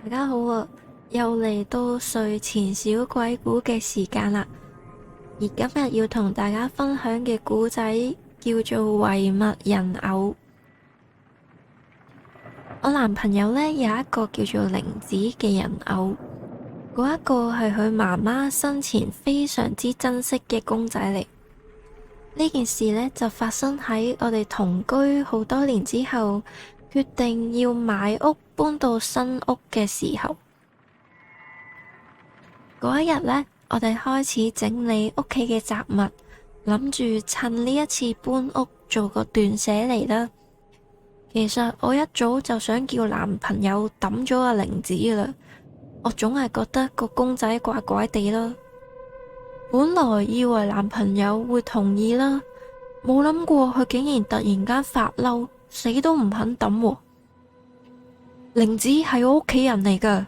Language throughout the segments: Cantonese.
大家好啊，又嚟到睡前小鬼故嘅時間啦。而今日要同大家分享嘅故仔叫做遺物人偶。我男朋友呢，有一個叫做玲子嘅人偶，嗰一個係佢媽媽生前非常之珍惜嘅公仔嚟。呢件事呢，就發生喺我哋同居好多年之後，決定要買屋搬到新屋嘅時候。嗰一日呢，我哋開始整理屋企嘅雜物，諗住趁呢一次搬屋做個斷捨離啦。其實我一早就想叫男朋友抌咗阿玲子噶啦，我總係覺得個公仔怪怪地啦。本來以為男朋友會同意啦，冇諗過佢竟然突然間發嬲，死都唔肯抌喎。玲子係我屋企人嚟噶，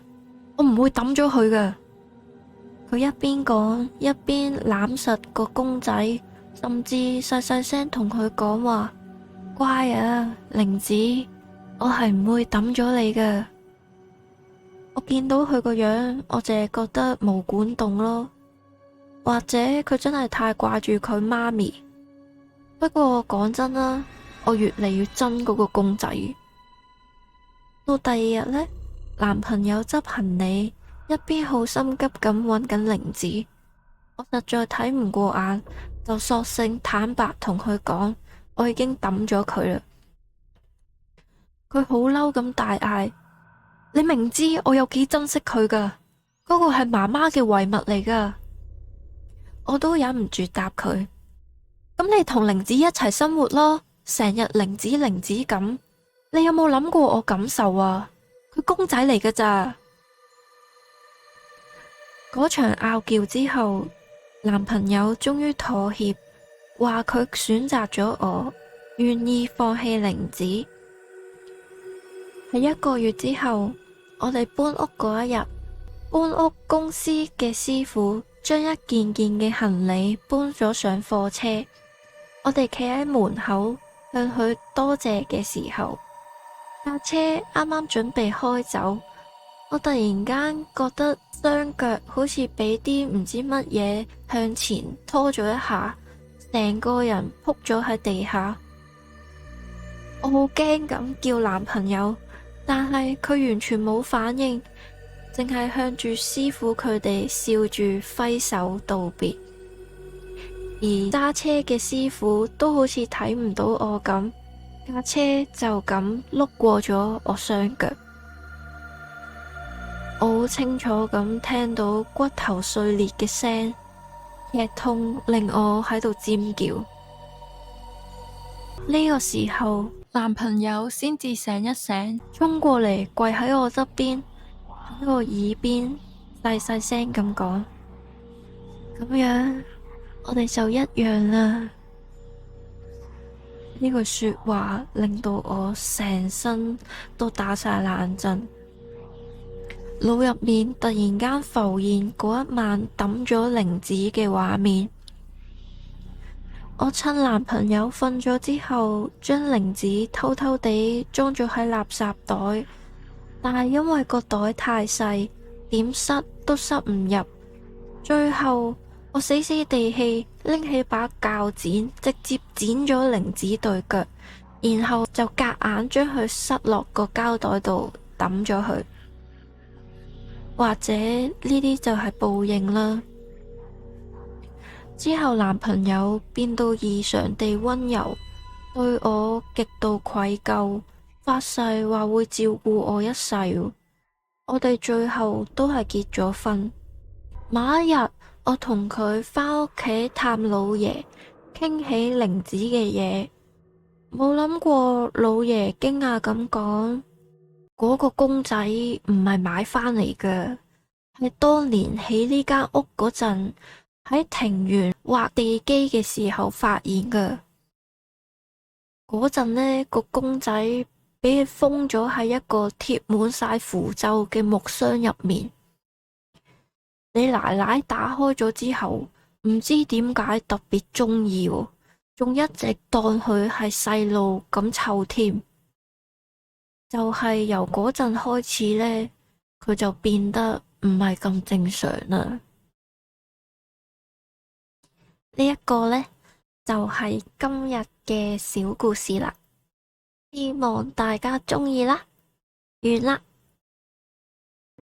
我唔會抌咗佢噶。佢一邊講一邊攬實個公仔，甚至細細聲同佢講話：乖啊，玲子，我係唔會抌咗你噶。我見到佢個樣，我淨係覺得毛管戙咯。或者佢真係太掛住佢媽咪。不過講真啦，我越嚟越憎嗰個公仔。到第二日呢，男朋友執行李，一邊好心急咁揾緊玲子，我實在睇唔過眼，就索性坦白同佢講，我已經抌咗佢啦。佢好嬲咁大嗌：你明知我有幾珍惜佢噶，嗰個係媽媽嘅遺物嚟噶。我都忍唔住答佢：咁你同玲子一齊生活咯，成日玲子咁，你有冇諗過我感受啊？佢公仔嚟噶咋。嗰場拗撬之後，男朋友終於妥協，話佢選擇咗我，願意放棄玲子。喺1個月之後，我哋搬屋嗰一日，搬屋公司嘅師傅將一件件嘅行李搬咗上貨車，我哋企喺門口向佢多謝嘅時候，架車啱啱準備開走，我突然間覺得雙腳好似俾啲唔知乜嘢向前拖咗一下，成個人撲咗喺地下。我好驚咁叫男朋友，但係佢完全冇反應，淨係向住師傅佢哋笑住揮手道別，而揸車嘅師傅都好似睇唔到我咁，架車就咁碌過咗我雙腳。我好清楚咁聽到骨頭碎裂嘅聲，劇痛令我喺度尖叫。呢個時候，男朋友先至醒一醒，衝過嚟跪喺我側邊，喺我耳邊細細聲咁講：咁樣我哋就一樣啦。呢句說話令到我成身都打晒冷震，腦入面突然間浮現嗰一晚抌咗玲子嘅畫面。我趁男朋友瞓咗之後，將玲子偷偷地裝咗喺垃圾袋，但係因為個袋太細，點塞都塞唔入。最後我死死地氣拎起把鉸剪，直接剪咗玲子對腳，然後就夾硬將佢塞落個膠袋度抌咗佢。或者呢啲就係報應啦。之後男朋友變到異常地溫柔，對我極度愧疚，發誓話會照顧我一世。我哋最後都係結咗婚。某一日，我同佢返屋企探老爺，傾起玲子嘅嘢，冇諗過老爺驚訝咁講：嗰個公仔唔係買返嚟嘅，係當年起呢間屋嗰陣喺庭園挖地基嘅時候發現嘅。嗰陣呢個公仔俾佢封咗喺一個貼滿晒符咒嘅木箱入面。你奶奶打開咗之後，唔知點解特別中意，仲一直當佢係細路咁湊添。就係由嗰陣開始呢，佢就變得唔係咁正常啦。呢一個呢，就係今日嘅小故事啦，希望大家鍾意啦，完啦。